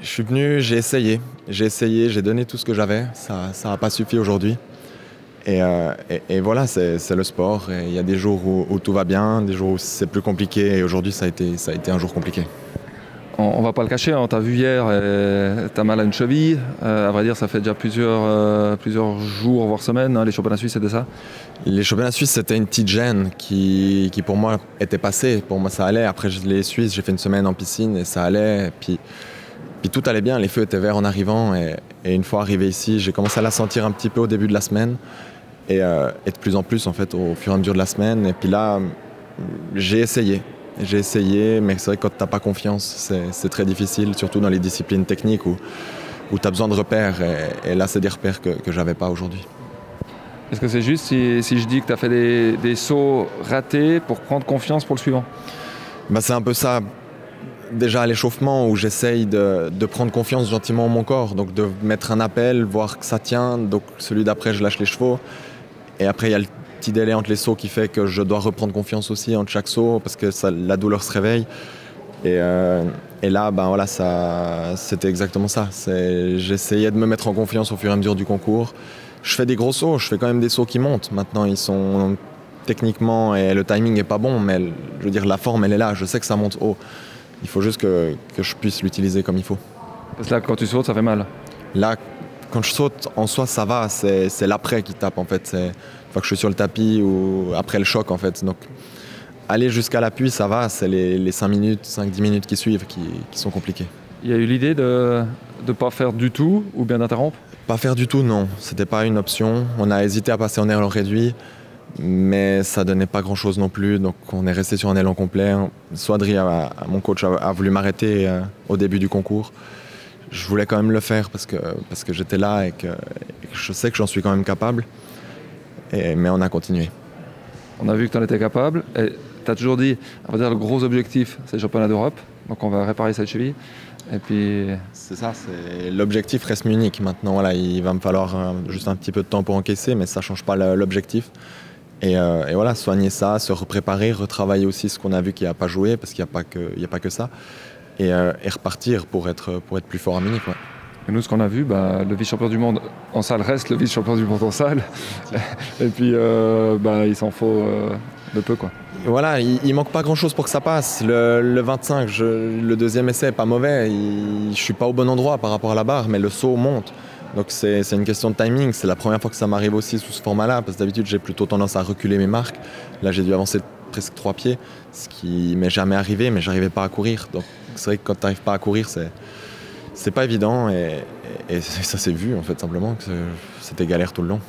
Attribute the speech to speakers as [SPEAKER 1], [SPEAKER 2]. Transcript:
[SPEAKER 1] Je suis venu, j'ai essayé, j'ai donné tout ce que j'avais. Ça n'a pas suffi aujourd'hui. Et voilà, c'est le sport. Il y a des jours où tout va bien, des jours où c'est plus compliqué. Et aujourd'hui, ça a été un jour compliqué.
[SPEAKER 2] On va pas le cacher, on t'a vu hier, t'as mal à une cheville. À vrai dire, ça fait déjà plusieurs jours, voire semaines, hein, les championnats suisses, c'était ça?
[SPEAKER 1] Les championnats suisses, c'était une petite gêne qui pour moi était passée. Pour moi, ça allait. Après les Suisses, j'ai fait une semaine en piscine et ça allait. Puis tout allait bien, les feux étaient verts en arrivant. Et une fois arrivé ici, j'ai commencé à la sentir un petit peu au début de la semaine. Et de plus en plus, en fait, au fur et à mesure de la semaine. Et puis là, j'ai essayé, mais c'est vrai que quand tu n'as pas confiance, c'est très difficile, surtout dans les disciplines techniques où tu as besoin de repères. Et là, c'est des repères que je n'avais pas aujourd'hui.
[SPEAKER 2] Est-ce que c'est juste si je dis que tu as fait des sauts ratés pour prendre confiance pour le suivant?
[SPEAKER 1] C'est un peu ça. Déjà à l'échauffement où j'essaye de prendre confiance gentiment en mon corps, donc de mettre un appel, voir que ça tient, donc celui d'après je lâche les chevaux. Et après il y a le petit délai entre les sauts qui fait que je dois reprendre confiance aussi entre chaque saut parce que la douleur se réveille. Et là, voilà, c'était exactement ça. J'essayais de me mettre en confiance au fur et à mesure du concours. Je fais des gros sauts, je fais quand même des sauts qui montent. Maintenant, ils sont techniquement, et le timing n'est pas bon, mais je veux dire, la forme, elle est là. Je sais que ça monte haut. Il faut juste que je puisse l'utiliser comme il faut.
[SPEAKER 2] Parce que là, quand tu sautes, ça fait mal.
[SPEAKER 1] Là, quand je saute, en soi, ça va. C'est l'après qui tape, en fait. C'est une fois que je suis sur le tapis ou après le choc, en fait. Donc, aller jusqu'à l'appui, ça va. C'est les 5 minutes, 5-10 minutes qui suivent qui sont compliquées.
[SPEAKER 2] Il y a eu l'idée de ne pas faire du tout ou bien d'interrompre?
[SPEAKER 1] Pas faire du tout, non. C'était pas une option. On a hésité à passer en élan réduit, mais ça donnait pas grand-chose non plus. Donc on est resté sur un élan complet. Swadri, mon coach, a voulu m'arrêter au début du concours. Je voulais quand même le faire parce que j'étais là et que je sais que j'en suis quand même capable. Mais on a continué.
[SPEAKER 2] On a vu que tu en étais capable. Tu as toujours dit, on va dire, le gros objectif, c'est le championnat d'Europe. Donc on va réparer cette cheville. Et puis...
[SPEAKER 1] C'est ça, l'objectif reste Munich. Maintenant, voilà, il va me falloir juste un petit peu de temps pour encaisser, mais ça ne change pas l'objectif. Et voilà, soigner ça, se repréparer, retravailler aussi ce qu'on a vu qui n'a pas joué, parce qu'il n'y a pas que ça. Et repartir pour être plus fort à Munich. Ouais.
[SPEAKER 2] Et nous, ce qu'on a vu, le vice-champion du monde en salle reste le vice-champion du monde en salle. Et puis, il s'en faut de peu, quoi.
[SPEAKER 1] Voilà, il manque pas grand-chose pour que ça passe. Le 25, le deuxième essai est pas mauvais. Je suis pas au bon endroit par rapport à la barre, mais le saut monte. Donc c'est une question de timing. C'est la première fois que ça m'arrive aussi sous ce format-là, parce que d'habitude j'ai plutôt tendance à reculer mes marques. Là j'ai dû avancer presque 3 pieds, ce qui m'est jamais arrivé, mais j'arrivais pas à courir. Donc c'est vrai que quand tu n'arrives pas à courir, c'est pas évident et ça s'est vu en fait simplement que c'était galère tout le long.